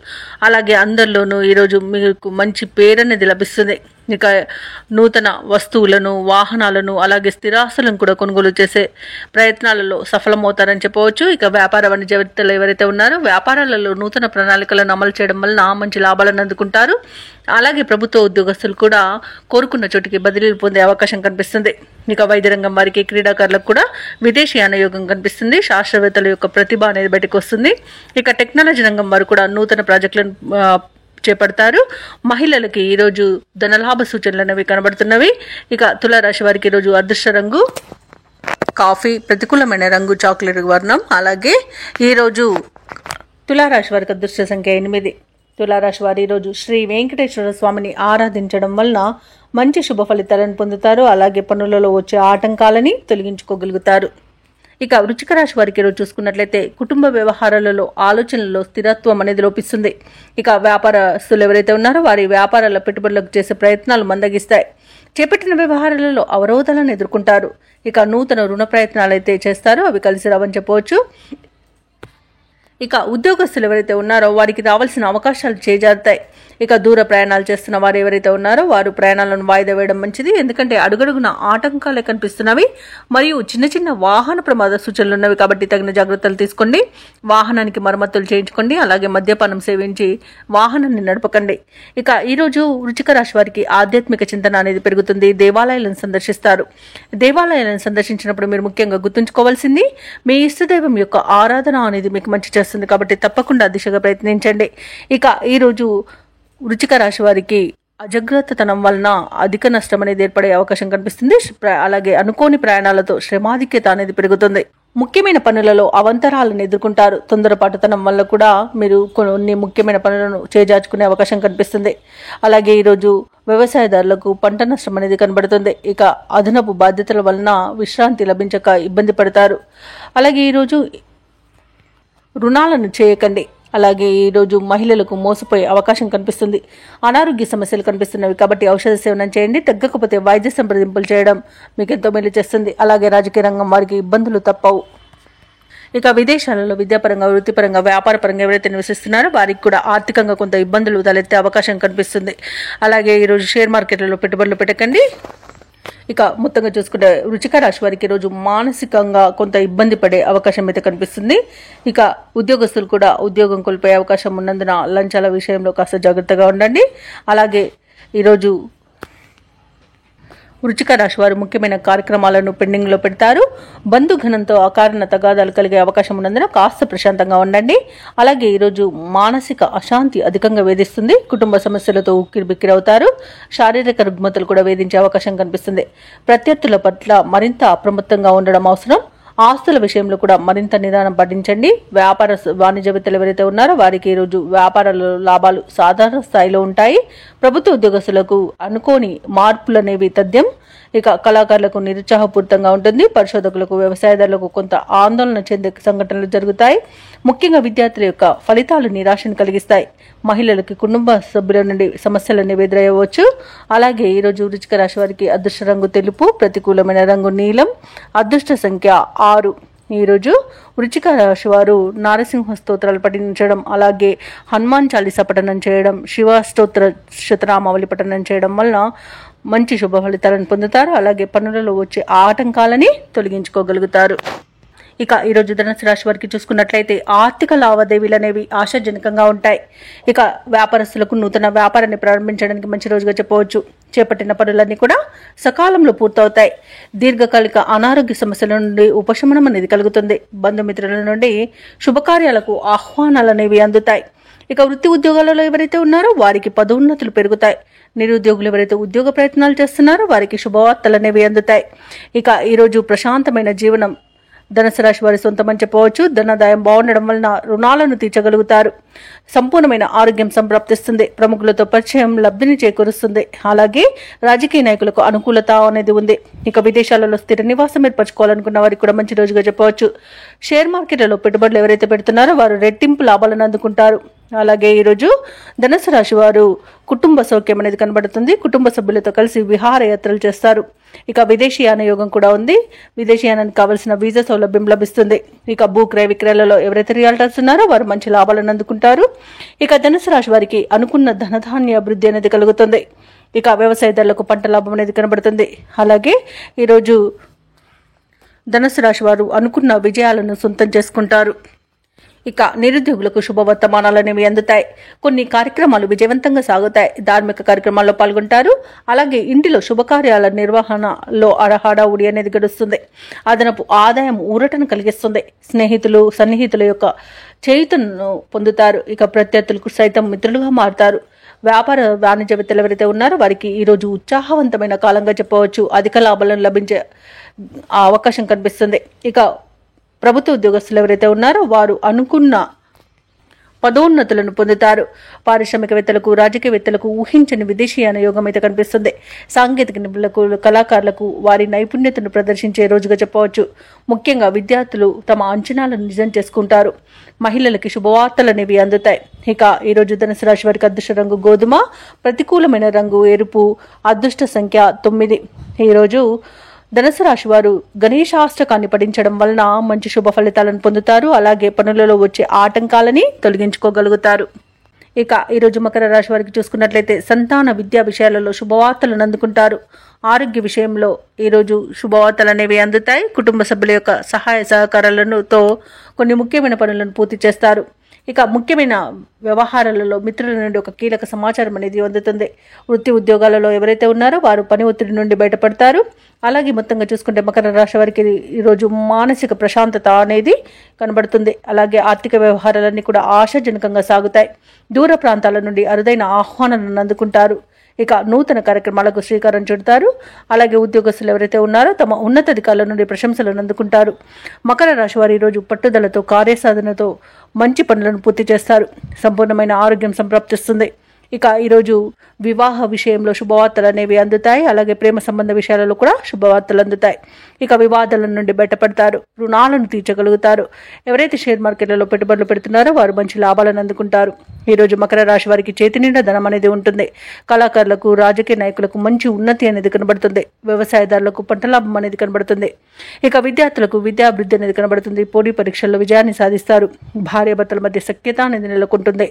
అలాగే అందరిలోనూ ఈరోజు మీకు మంచి పేరు అనేది లభిస్తుంది. ఇక నూతన వస్తువులను, వాహనాలను అలాగే స్థిరాస్తులను కూడా కొనుగోలు చేసే ప్రయత్నాలలో సఫలమవుతారని చెప్పవచ్చు. ఇక వ్యాపార వాణిజ్యవేత్తలు ఎవరైతే ఉన్నారో వ్యాపారాలలో నూతన ప్రణాళికలను అమలు చేయడం వలన మంచి లాభాలను అందుకుంటారు. అలాగే ప్రభుత్వ ఉద్యోగస్తులు కూడా కోరుకున్న చోటికి బదిలీలు పొందే అవకాశం కనిపిస్తుంది. ఇక వైద్య రంగం వారికి, క్రీడాకారులకు కూడా విదేశీయాన యోగం కనిపిస్తుంది. శాస్త్రవేత్తల యొక్క ప్రతిభ అనేది బయటకు వస్తుంది. ఇక టెక్నాలజీ రంగం వారు కూడా నూతన ప్రాజెక్టులను చేపడతారు. మహిళలకి ఈరోజు ధనలాభ సూచనలు అనేవి కనబడుతున్నవి. ఇక తులారాశి వారికి ఈరోజు అదృష్ట రంగు కాఫీ, ప్రతికూలమైన రంగు చాక్లెట్ వర్ణం. అలాగే ఈరోజు తులారాశి వారికి అదృష్ట సంఖ్య 8. తులారాశి వారి ఈరోజు శ్రీ వెంకటేశ్వర స్వామిని ఆరాధించడం వలన మంచి శుభ ఫలితాలను పొందుతారు. అలాగే పనులలో వచ్చే ఆటంకాలని తొలగించుకోగలుగుతారు. ఇక వృశ్చిక రాశి వారికి ఈరోజు చూసుకున్నట్లయితే కుటుంబ వ్యవహారాలలో ఆలోచనలలో స్థిరత్వం అనేది లోపిస్తుంది. ఇక వ్యాపారస్తులు ఎవరైతే ఉన్నారో వారి వ్యాపారాల పెట్టుబడులకు చేసే ప్రయత్నాలు మందగిస్తాయి. చేపట్టిన వ్యవహారాలలో అవరోధాలను ఎదుర్కొంటారు. ఇక నూతన రుణ ప్రయత్నాలు అయితే చేస్తారో అవి కలిసి రావని చెప్పవచ్చు. ఇక ఉద్యోగస్తులు ఎవరైతే ఉన్నారో వారికి రావాల్సిన అవకాశాలు చేజారుతాయి. ఇక దూర ప్రయాణాలు చేస్తున్న వారు ఎవరైతే ఉన్నారో వారు ప్రయాణాలను వాయిదా వేయడం మంచిది. ఎందుకంటే అడుగడుగున ఆటంకాలే కనిపిస్తున్నవి మరియు చిన్న చిన్న వాహన ప్రమాద సూచనలు ఉన్నవి కాబట్టి తగిన జాగ్రత్తలు తీసుకోండి. వాహనానికి మరమ్మతులు చేయించుకోండి. అలాగే మద్యపానం సేవించి వాహనాన్ని నడపకండి. ఇక ఈరోజు వృశ్చిక రాశి వారికి ఆధ్యాత్మిక చింతన అనేది పెరుగుతుంది. దేవాలయాలను సందర్శిస్తారు. దేవాలయాలను సందర్శించినప్పుడు మీరు ముఖ్యంగా గుర్తుంచుకోవాల్సింది మీ ఇష్టదైవం యొక్క ఆరాధన అనేది మీకు మంచి చేస్తుంది కాబట్టి తప్పకుండా దిశగా ప్రయత్నించండి. ఇక ఈరోజు వృశ్చిక రాశి వారికి అజాగ్రత్తతనం వలన అధిక నష్టం అనేది ఏర్పడే అవకాశం కనిపిస్తుంది. అలాగే అనుకోని ప్రయాణాలతో శ్రమాధిక్యత అనేది పెరుగుతుంది. ముఖ్యమైన పనులలో అవంతరాలను ఎదుర్కొంటారు. తొందరపాటుతనం వల్ల కూడా మీరు కొన్ని ముఖ్యమైన పనులను చేజార్చుకునే అవకాశం కనిపిస్తుంది. అలాగే ఈరోజు వ్యవసాయదారులకు పంట నష్టం అనేది కనబడుతుంది. ఇక అదనపు బాధ్యతల వలన విశ్రాంతి లభించక ఇబ్బంది పడతారు. అలాగే ఈరోజు రుణాలను చేయకండి. అలాగే ఈరోజు మహిళలకు మోసపోయే అవకాశం కనిపిస్తుంది. అనారోగ్య సమస్యలు కనిపిస్తున్నవి కాబట్టి ఔషధ సేవనం చేయండి. తగ్గకపోతే వైద్య సంప్రదింపులు చేయడం మీకు ఎంతో మేలు చేస్తుంది. అలాగే రాజకీయ రంగం వారికి ఇబ్బందులు తప్పవు. ఇక విదేశాలలో విద్యాపరంగా, వృత్తిపరంగా, వ్యాపారపరంగా ఎవరైతే నివసిస్తున్నారో వారికి కూడా ఆర్థికంగా కొంత ఇబ్బందులు తలెత్తే అవకాశం కనిపిస్తుంది. అలాగే ఈరోజు షేర్ మార్కెట్లలో పెట్టుబడులు పెట్టకండి. ఇక మొత్తంగా చూసుకుంటే వృశ్చిక రాశి వారికి ఈరోజు మానసికంగా కొంత ఇబ్బంది పడే అవకాశం అయితే కనిపిస్తుంది. ఇక ఉద్యోగస్తులు కూడా ఉద్యోగం కోల్పోయే అవకాశం ఉన్నందున లంచాల విషయంలో కాస్త జాగ్రత్తగా ఉండండి. అలాగే ఈరోజు వృశ్చిక రాశి వారు ముఖ్యమైన కార్యక్రమాలను పెండింగ్లో పెడతారు. బంధుఘనంతో అకారణ తగాదాలు కలిగే అవకాశం ఉన్నందున కాస్త ప్రశాంతంగా ఉండండి. అలాగే ఈరోజు మానసిక అశాంతి అధికంగా వేధిస్తుంది. కుటుంబ సమస్యలతో ఉక్కిరిబిక్కిరవుతారు. శారీరక రుగ్మతలు కూడా వేధించే అవకాశం కనిపిస్తుంది. ప్రత్యర్థుల పట్ల మరింత అప్రమత్తంగా ఉండడం అవసరం. ఆస్తుల విషయంలో కూడా మరింత నిదానం పాటించండి. వ్యాపార వాణిజ్యవేత్తలు ఎవరైతే ఉన్నారో వారికి ఈరోజు వ్యాపారాల లాభాలు సాధారణ స్థాయిలో ఉంటాయి. ప్రభుత్వ ఉద్యోగస్తులకు అనుకోని మార్పులు అనేవి తథ్యం. ఇక కళాకారులకు నిరుత్సాహపూరితంగా ఉంటుంది. పరిశోధకులకు, వ్యవసాయదారులకు కొంత ఆందోళన చెందే సంఘటనలు జరుగుతాయి. ముఖ్యంగా విద్యార్థుల యొక్క ఫలితాలు నిరాశను కలిగిస్తాయి. మహిళలకి కుటుంబ సభ్యుల నుండి సమస్యలను ఎదురయ్యవచ్చు. అలాగే ఈరోజు వృశ్చిక రాశి వారికి అదృష్ట రంగు తెలుపు, ప్రతికూలమైన రంగు నీలం, అదృష్ట సంఖ్య 6. ఈరోజు వృశ్చిక రాశి వారు నారసింహ స్తోత్రాలు పఠించడం, అలాగే హనుమాన్ చాలీసా పఠనం చేయడం, శివ స్తోత్ర శతనామావళి పఠనం చేయడం వలన మంచి శుభ ఫలితాలను పొందుతారు. అలాగే పనులలో వచ్చే ఆటంకాలని తొలగించుకోగలుగుతారు. ఇక ఈరోజు ధనుసు రాశి వారికి చూసుకున్నట్లయితే ఆర్థిక లావాదేవీలు అనేవి ఆశాజనకంగా ఉంటాయి. ఇక వ్యాపారస్తులకు నూతన వ్యాపారాన్ని ప్రారంభించడానికి మంచి రోజుగా చెప్పవచ్చు. చేపట్టిన పనులన్నీ కూడా సకాలంలో పూర్తవుతాయి. దీర్ఘకాలిక అనారోగ్య సమస్యల నుండి ఉపశమనం అనేది కలుగుతుంది. బంధుమిత్రుల నుండి శుభకార్యాలకు ఆహ్వానాలు అనేవి అందుతాయి. ఇక వృత్తి ఉద్యోగాలలో ఎవరైతే ఉన్నారో వారికి పదోన్నతులు పెరుగుతాయి. నిరుద్యోగులు ఎవరైతే ఉద్యోగ ప్రయత్నాలు చేస్తున్నారో వారికి శుభవార్తలు అనేవి అందుతాయి. ఇక ఈరోజు ప్రశాంతమైన జీవనం ధనుసు రాశి వారి సొంతమని చెప్పవచ్చు. ధనాదాయం బాగుండడం వలన రుణాలను తీర్చగలుగుతారు. సంపూర్ణమైన ఆరోగ్యం సంప్రాప్తిస్తుంది. ప్రముఖులతో పరిచయం లబ్ధిని చేకూరుస్తుంది. అలాగే రాజకీయ నాయకులకు అనుకూలత అనేది ఉంది. ఇక విదేశాలలో స్థిర నివాసం ఏర్పరచుకోవాలనుకున్న వారికి కూడా మంచి రోజుగా చెప్పవచ్చు. షేర్ మార్కెట్లలో పెట్టుబడులు ఎవరైతే పెడుతున్నారో వారు రెట్టింపు లాభాలను అందుకుంటారు. అలాగే ఈరోజు ధనుసు రాశి వారు కుటుంబ సౌఖ్యం అనేది కనబడుతుంది. కుటుంబ సభ్యులతో కలిసి విహారయాత్రలు చేస్తారు. ఇక విదేశీయాన యోగం కూడా ఉంది. విదేశీయానానికి కావలసిన వీసా సౌలభ్యం లభిస్తుంది. ఇక భూ క్రయ విక్రయాలలో ఎవరైతే రియాల్టర్స్ ఉన్నారో వారు మంచి లాభాలను అందుకుంటారు. ఇక ధనుసు రాశి వారికి అనుకున్న ధనధాన్య అభివృద్ధి అనేది కలుగుతుంది. ఇక వ్యవసాయదారులకు పంట లాభం అనేది కనబడుతుంది. అలాగే ఈరోజు ధనుసు రాశి వారు అనుకున్న విజయాలను సొంతం చేసుకుంటారు. ఇక నిరుద్యోగులకు శుభవర్తమానాలు అనేవి అందుతాయి. కొన్ని కార్యక్రమాలు విజయవంతంగా సాగుతాయి. ధార్మిక కార్యక్రమాల్లో పాల్గొంటారు. అలాగే ఇంటిలో శుభకార్యాల నిర్వహణలో హడావుడి అనేది గడుస్తుంది. అదనపు ఆదాయం ఊరటను కలిగిస్తుంది. స్నేహితులు, సన్నిహితుల యొక్క చేయుతను పొందుతారు. ఇక ప్రత్యర్థులకు సైతం మిత్రులుగా మారుతారు. వ్యాపార వాణిజ్యవేత్తలు ఎవరైతే ఉన్నారో వారికి ఈరోజు ఉత్సాహవంతమైన కాలంగా చెప్పవచ్చు. అధిక లాభాలను లభించే అవకాశం కనిపిస్తుంది. ఇక ప్రభుత్వ ఉద్యోగస్తులు ఎవరైతే ఉన్నారో వారు అనుకున్న పదోన్నతులను పొందుతారు. పారిశ్రామికవేత్తలకు, రాజకీయవేత్తలకు ఊహించని విదేశీయాన యోగం అయితే కనిపిస్తుంది. సాంకేతిక నిపుణులకు, కళాకారులకు వారి నైపుణ్యతను ప్రదర్శించే రోజుగా చెప్పవచ్చు. ముఖ్యంగా విద్యార్థులు తమ అంచనాలను నిజం చేసుకుంటారు. మహిళలకి శుభవార్తలు అనేవి అందుతాయి. ఇక ఈరోజు ధనుసు రాశి వారికి అదృష్ట రంగు గోధుమ, ప్రతికూలమైన రంగు ఎరుపు, అదృష్ట సంఖ్య 9. ఈరోజు ధనుసు రాశి వారు గణేశాష్టకాన్ని పఠించడం వలన మంచి శుభ ఫలితాలను పొందుతారు. అలాగే పనులలో వచ్చే ఆటంకాలని తొలగించుకోగలుగుతారు. ఇక ఈరోజు మకర రాశి వారికి చూసుకున్నట్లయితే సంతాన విద్యా విషయాలలో శుభవార్తలను అందుకుంటారు. ఆరోగ్య విషయంలో ఈరోజు శుభవార్తలు అనేవి అందుతాయి. కుటుంబ సభ్యుల యొక్క సహాయ సహకారాలతో కొన్ని ముఖ్యమైన పనులను పూర్తి చేస్తారు. ఇక ముఖ్యమైన వ్యవహారాలలో మిత్రుల నుండి ఒక కీలక సమాచారం అనేది అందుతుంది. వృత్తి ఉద్యోగాలలో ఎవరైతే ఉన్నారో వారు పని ఒత్తిడి నుండి బయటపడతారు. అలాగే మొత్తంగా చూసుకుంటే మకర రాశి వారికి ఈరోజు మానసిక ప్రశాంతత అనేది కనబడుతుంది. అలాగే ఆర్థిక వ్యవహారాలన్నీ కూడా ఆశాజనకంగా సాగుతాయి. దూర ప్రాంతాల నుండి అరుదైన ఆహ్వానాలను అందుకుంటారు. ఇక నూతన కార్యక్రమాలకు శ్రీకారం చుడతారు. అలాగే ఉద్యోగస్తులు ఎవరైతే ఉన్నారో తమ ఉన్నతాధికారుల నుండి ప్రశంసలను అందుకుంటారు. మకర రాశి వారు ఈరోజు పట్టుదలతో, కార్యసాధనతో మంచి పనులను పూర్తి చేస్తారు. సంపూర్ణమైన ఆరోగ్యం సంప్రాప్తిస్తుంది. ఇక ఈరోజు వివాహ విషయంలో శుభవార్తలు అనేవి అందుతాయి. అలాగే ప్రేమ సంబంధ విషయాలలో కూడా శుభవార్తలు అందుతాయి. ఇక వివాదాల నుండి బయటపడతారు. రుణాలను తీర్చగలుగుతారు. ఎవరైతే షేర్ మార్కెట్లలో పెట్టుబడులు పెడుతున్నారో వారు మంచి లాభాలను అందుకుంటారు. ఈరోజు మకర రాశి వారికి చేతి నిండా ధనం అనేది ఉంటుంది. కళాకారులకు, రాజకీయ నాయకులకు మంచి ఉన్నతి అనేది కనబడుతుంది. వ్యవసాయదారులకు పంట లాభం అనేది కనబడుతుంది. ఇక విద్యార్థులకు విద్యాభివృద్ధి అనేది కనబడుతుంది. పోటీ పరీక్షల్లో విజయాన్ని సాధిస్తారు. భార్యాభర్తల మధ్య సఖ్యత అనేది నెలకొంటుంది.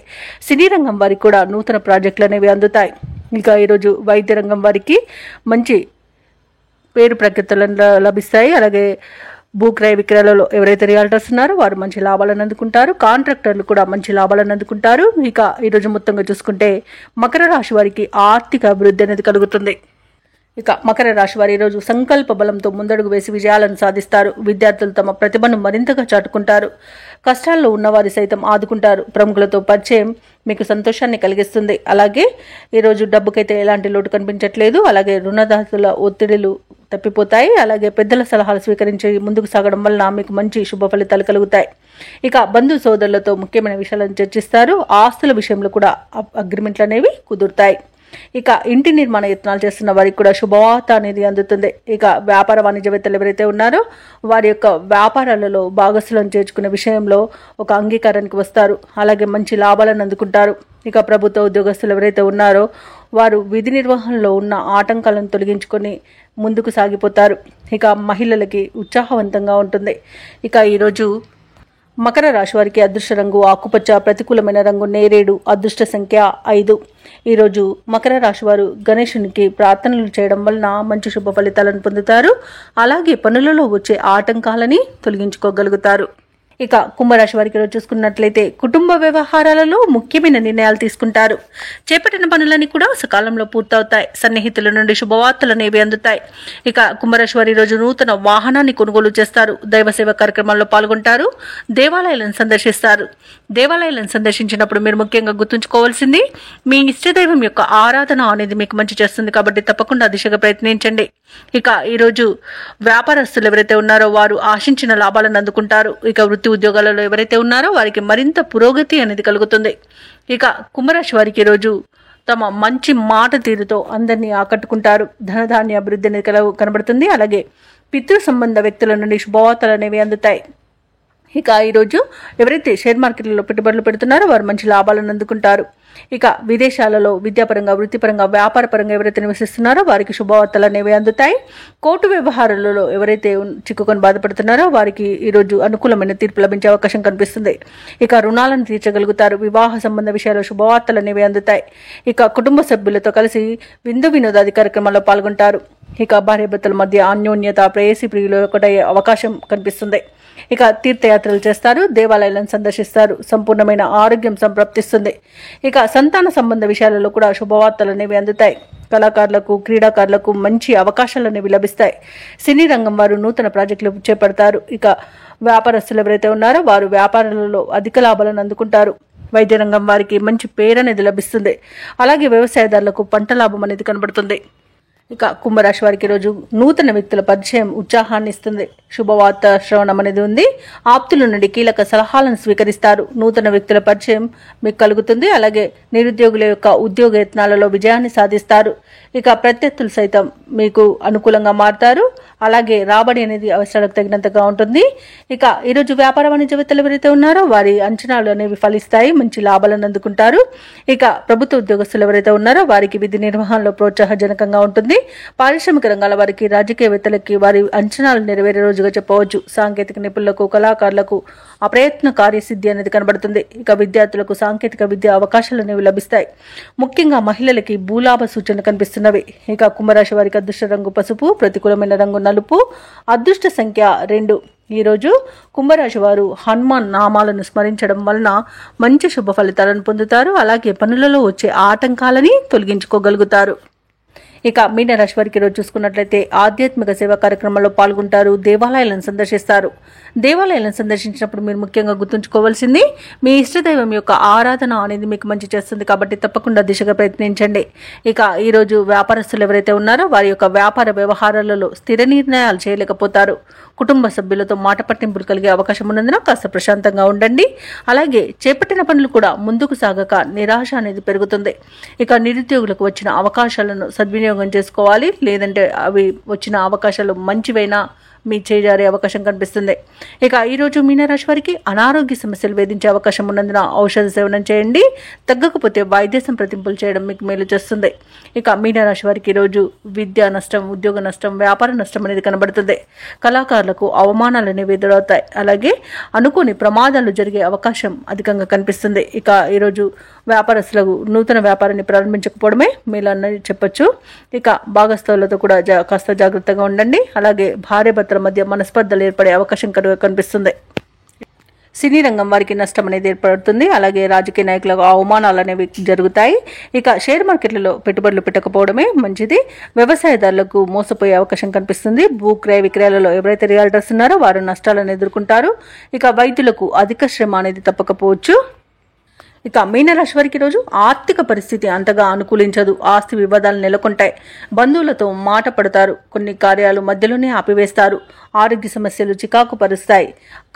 సినీ రంగం వారికి కూడా నూతన ప్రాజెక్టులు అనేవి అందుతాయి. ఇక ఈరోజు వైద్య రంగం వారికి మంచి పేరు ప్రఖ్యాతులను లభిస్తాయి. అలాగే భూక్రయ విక్రయాలలో ఎవరైతే రియాల్టర్స్ ఉన్నారో వారు మంచి లాభాలను అందుకుంటారు. కాంట్రాక్టర్లు కూడా మంచి లాభాలను అందుకుంటారు. ఇక ఈరోజు మొత్తంగా చూసుకుంటే మకర రాశి వారికి ఆర్థిక అభివృద్ధి అనేది కలుగుతుంది. ఇక మకర రాశి వారి ఈరోజు సంకల్ప బలంతో ముందడుగు వేసి విజయాలను సాధిస్తారు. విద్యార్థులు తమ ప్రతిభను మరింతగా చాటుకుంటారు. కష్టాల్లో ఉన్నవారి సైతం ఆదుకుంటారు. ప్రముఖులతో పరిచయం మీకు సంతోషాన్ని కలిగిస్తుంది. అలాగే ఈరోజు డబ్బుకైతే ఎలాంటి లోటు కనిపించట్లేదు. అలాగే రుణదాతల ఒత్తిడిలు తప్పిపోతాయి. అలాగే పెద్దల సలహాలు స్వీకరించి ముందుకు సాగడం వలన మీకు మంచి శుభ ఫలితాలు కలుగుతాయి. ఇక బంధు సోదరులతో ముఖ్యమైన విషయాలను చర్చిస్తారు. ఆస్తుల విషయంలో కూడా అగ్రిమెంట్లు అనేవి కుదురుతాయి. ఇక ఇంటి నిర్మాణ యత్నాలు చేస్తున్న వారికి కూడా శుభవార్త అనేది అందుతుంది. ఇక వ్యాపార వాణిజ్యవేత్తలు ఎవరైతే ఉన్నారో వారి యొక్క వ్యాపారాలలో భాగస్వాలను చేర్చుకునే విషయంలో ఒక అంగీకారానికి వస్తారు. అలాగే మంచి లాభాలను అందుకుంటారు. ఇక ప్రభుత్వ ఉద్యోగస్తులు ఎవరైతే ఉన్నారో వారు విధి నిర్వహణలో ఉన్న ఆటంకాలను తొలగించుకొని ముందుకు సాగిపోతారు. ఇక మహిళలకి ఉత్సాహవంతంగా ఉంటుంది. ఇక ఈరోజు మకర రాశి వారికి అదృష్ట రంగు ఆకుపచ్చ, ప్రతికూలమైన రంగు నేరేడు, అదృష్ట సంఖ్య 5. ఈరోజు మకర రాశి వారు గణేశునికి ప్రార్థనలు చేయడం వలన మంచి శుభ ఫలితాలను పొందుతారు. అలాగే పనులలో వచ్చే ఆటంకాలని తొలగించుకోగలుగుతారు. ఇక కుంభరాశి వారికి ఈరోజు చూసుకున్నట్లయితే కుటుంబ వ్యవహారాలలో ముఖ్యమైన నిర్ణయాలు తీసుకుంటారు. చేపట్టిన పనులన్నీ కూడా సకాలంలో పూర్తవుతాయి. సన్నిహితుల నుండి శుభవార్తలు అనేవి అందుతాయి. ఇక కుంభరాశి వారి ఈరోజు నూతన వాహనాన్ని కొనుగోలు చేస్తారు. దైవ సేవ కార్యక్రమాల్లో పాల్గొంటారు. దేవాలయాలను సందర్శిస్తారు. దేవాలయాలను సందర్శించినప్పుడు మీరు ముఖ్యంగా గుర్తుంచుకోవాల్సింది మీ ఇష్టదైవం యొక్క ఆరాధన అనేది మీకు మంచి చేస్తుంది. కాబట్టి తప్పకుండా దిశగా ప్రయత్నించండి. ఇక ఈరోజు వ్యాపారస్తులు ఎవరైతే ఉన్నారో వారు ఆశించిన లాభాలను అందుకుంటారు. ఇక వృత్తి ఉద్యోగాలలో ఎవరైతే ఉన్నారో వారికి మరింత పురోగతి అనేది కలుగుతుంది. ఇక కుంభరాశి వారికి ఈరోజు తమ మంచి మాట తీరుతో అందరినీ ఆకట్టుకుంటారు. ధనధాన్య అభివృద్ధి అనేది కనబడుతుంది. అలాగే పితృ సంబంధ వ్యక్తుల నుండి శుభవార్తలు అనేవి అందుతాయి. ఇక ఈరోజు ఎవరైతే షేర్ మార్కెట్లలో పెట్టుబడులు పెడుతున్నారో వారు మంచి లాభాలను అందుకుంటారు. ఇక విదేశాలలో విద్యాపరంగా, వృత్తిపరంగా, వ్యాపారపరంగా ఎవరైతే నివసిస్తున్నారో వారికి శుభవార్తలు అనేవి అందుతాయి. కోర్టు వ్యవహారాలలో ఎవరైతే చిక్కుకొని బాధపడుతున్నారో వారికి ఈరోజు అనుకూలమైన తీర్పు లభించే అవకాశం కనిపిస్తుంది. ఇక రుణాలను తీర్చగలుగుతారు. వివాహ సంబంధ విషయాల్లో శుభవార్తలు అనేవి అందుతాయి. ఇక కుటుంబ సభ్యులతో కలిసి విందు వినోదాది కార్యక్రమాల్లో పాల్గొంటారు. ఇక భార్యాభర్తల మధ్య అన్యోన్యత, ప్రేయసి ప్రియులు ఒకటయ్యే అవకాశం కనిపిస్తుంది. ఇక తీర్థయాత్రలు చేస్తారు. దేవాలయాలను సందర్శిస్తారు. సంపూర్ణమైన ఆరోగ్యం సంప్రాప్తిస్తుంది. ఇక సంతాన సంబంధ విషయాలలో కూడా శుభవార్తలు అనేవి అందుతాయి. కళాకారులకు, క్రీడాకారులకు మంచి అవకాశాలు అనేవి లభిస్తాయి. సినీ రంగం వారు నూతన ప్రాజెక్టులు చేపడతారు. ఇక వ్యాపారస్తులు ఎవరైతే ఉన్నారో వారు వ్యాపారాలలో అధిక లాభాలను అందుకుంటారు. వైద్య రంగం వారికి మంచి పేరు అనేది లభిస్తుంది. అలాగే వ్యవసాయదారులకు పంట లాభం అనేది కనబడుతుంది. ఇక కుంభరాశి వారికి రోజు నూతన వ్యక్తుల పరిచయం ఉత్సాహాన్ని ఇస్తుంది. శుభవార్త శ్రవణం అనేది ఉంది. ఆప్తుల నుండి కీలక సలహాలను స్వీకరిస్తారు. నూతన వ్యక్తుల పరిచయం మీకు కలుగుతుంది. అలాగే నిరుద్యోగుల యొక్క ఉద్యోగ యత్నాలలో విజయాన్ని సాధిస్తారు. ఇక ప్రత్యర్థులు సైతం మీకు అనుకూలంగా మారుతారు. అలాగే రాబడి అనేది అవసరాలకు తగినంతగా ఉంటుంది. ఇక ఈరోజు వ్యాపార వాణిజ్యవేత్తలు ఎవరైతే ఉన్నారో వారి అంచనాలు అనేవి ఫలిస్తాయి. మంచి లాభాలను అందుకుంటారు. ఇక ప్రభుత్వ ఉద్యోగస్తులు ఎవరైతే ఉన్నారో వారికి విధి నిర్వహణలో ప్రోత్సాహజనకంగా ఉంటుంది. పారిశ్రామిక రంగాల వారికి, రాజకీయవేత్తలకి వారి అంచనాలు నెరవేరే రోజుగా చెప్పవచ్చు. సాంకేతిక నిపుణులకు, కళాకారులకు అప్రయత్న కార్యసిద్ధి అనేది కనబడుతుంది. ఇక విద్యార్థులకు సాంకేతిక విద్య అవకాశాలు అనేవి లభిస్తాయి. ముఖ్యంగా మహిళలకి భూలాభ సూచన కనిపిస్తున్నవి. ఇక కుంభరాశి వారికి అదృష్ట రంగు పసుపు, ప్రతికూలమైన రంగు నలుపు, అదృష్ట సంఖ్య 2. ఈరోజు కుంభరాశి వారు హనుమాన్ నామాలను స్మరించడం వలన మంచి శుభ ఫలితాలను పొందుతారు. అలాగే పనులలో వచ్చే ఆటంకాలని తొలగించుకోగలుగుతారు. ఇక మీనరాశి వారికి రోజు చూసుకున్నట్లయితే ఆధ్యాత్మిక సేవా కార్యక్రమాల్లో పాల్గొంటారు. దేవాలయాలను సందర్శిస్తారు. దేవాలయాలను సందర్శించినప్పుడు మీరు ముఖ్యంగా గుర్తుంచుకోవాల్సింది మీ ఇష్టదైవం యొక్క ఆరాధన అనేది మీకు మంచి చేస్తుంది. కాబట్టి తప్పకుండా దిశగా ప్రయత్నించండి. ఇక ఈరోజు వ్యాపారస్తులు ఎవరైతే ఉన్నారో వారి యొక్క వ్యాపార వ్యవహారాలలో స్థిర నిర్ణయాలు చేయలేకపోతారు. కుటుంబ సభ్యులతో మాట పట్టింపులు కలిగే అవకాశం ఉన్నందున కాస్త ప్రశాంతంగా ఉండండి. అలాగే చేపట్టిన పనులు కూడా ముందుకు సాగక నిరాశ అనేది పెరుగుతుంది. ఇక నిరుద్యోగులకు వచ్చిన అవకాశాలను సద్వినియోగం చేసుకోవాలి. లేదంటే అవి వచ్చిన అవకాశాలు మంచివైనా మీ చేజారే అవకాశం కనిపిస్తుంది. ఇక ఈరోజు మీనరాశి వారికి అనారోగ్య సమస్యలు వేధించే అవకాశం ఉన్నందున ఔషధ సేవనం చేయండి. తగ్గకపోతే వైద్య సంప్రదింపులు చేయడం మీకు మేలు చేస్తుంది. ఇక మీనరాశి వారికి ఈరోజు విద్యా నష్టం, ఉద్యోగ నష్టం, వ్యాపార నష్టం అనేది కనబడుతుంది. కళాకారులకు అవమానాలు అనేవి ఎదురవుతాయి. అలాగే అనుకోని ప్రమాదాలు జరిగే అవకాశం అధికంగా కనిపిస్తుంది. ఇక ఈరోజు వ్యాపారస్తులకు నూతన వ్యాపారాన్ని ప్రారంభించకపోవడమే మేలు అన్నది చెప్పొచ్చు. ఇక భాగస్థులతో కూడా కాస్త జాగ్రత్తగా ఉండండి. అలాగే భార్య భర్తల మధ్య మనస్పర్ధలు ఏర్పడే అవకాశం కనిపిస్తుంది. సినీ రంగం వారికి నష్టం అనేది ఏర్పడుతుంది. అలాగే రాజకీయ నాయకులకు అవమానాలు అనేవి జరుగుతాయి. ఇక షేర్ మార్కెట్లలో పెట్టుబడులు పెట్టకపోవడమే మంచిది. వ్యవసాయదారులకు మోసపోయే అవకాశం కనిపిస్తుంది. భూ క్రయ విక్రయాలలో ఎవరైతే రియాల్టర్స్ ఉన్నారో వారు నష్టాలను ఎదుర్కొంటారు. ఇక వైద్యులకు అధిక శ్రమ అనేది తప్పకపోవచ్చు. ఇక మీనరాశి వారికి రోజు ఆర్థిక పరిస్థితి అంతగా అనుకూలించదు. ఆస్తి వివాదాలు నెలకొంటాయి. బంధువులతో మాట పడతారు. కొన్ని కార్యాలు మధ్యలోనే ఆపివేస్తారు. ఆరోగ్య సమస్యలు చికాకు పరుస్తాయి.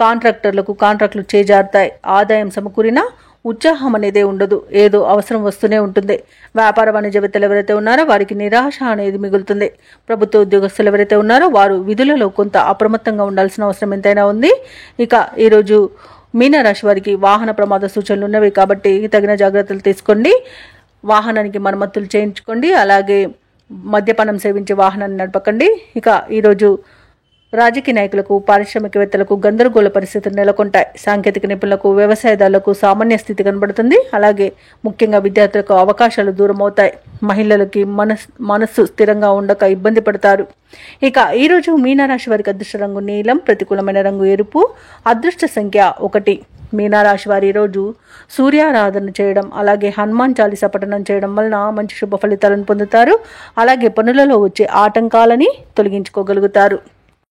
కాంట్రాక్టర్లకు కాంట్రాక్టులు చేజారుతాయి. ఆదాయం సమకూరినా ఉత్సాహం అనేదే ఉండదు. ఏదో అవసరం వస్తూనే ఉంటుంది. వ్యాపార వాణిజ్యవేత్తలు ఎవరైతే ఉన్నారో వారికి నిరాశ అనేది మిగులుతుంది. ప్రభుత్వ ఉద్యోగస్తులు ఎవరైతే ఉన్నారో వారు విధులలో కొంత అప్రమత్తంగా ఉండాల్సిన అవసరం ఎంతైనా ఉంది. ఇక ఈరోజు మీనరాశి వారికి వాహన ప్రమాద సూచనలు ఉన్నవి కాబట్టి తగిన జాగ్రత్తలు తీసుకోండి. వాహనానికి మరమ్మతులు చేయించుకోండి. అలాగే మద్యపానం సేవించే వాహనాన్ని నడపకండి. ఇక ఈరోజు రాజకీయ నాయకులకు, పారిశ్రామికవేత్తలకు గందరగోళ పరిస్థితులు నెలకొంటాయి. సాంకేతిక నిపుణులకు, వ్యవసాయదారులకు సామాన్య స్థితి కనబడుతుంది. అలాగే ముఖ్యంగా విద్యార్థులకు అవకాశాలు దూరం అవుతాయి. మహిళలకి మనస్సు స్థిరంగా ఉండక ఇబ్బంది పడతారు. ఇక ఈరోజు మీనరాశి వారికి అదృష్ట రంగు నీలం, ప్రతికూలమైన రంగు ఎరుపు, అదృష్ట సంఖ్య 1. మీనరాశి వారి రోజు సూర్యారాధన చేయడం, అలాగే హనుమాన్ చాలీసా పఠనం చేయడం వలన మంచి శుభ ఫలితాలను పొందుతారు. అలాగే పనులలో వచ్చే ఆటంకాలని తొలగించుకోగలుగుతారు.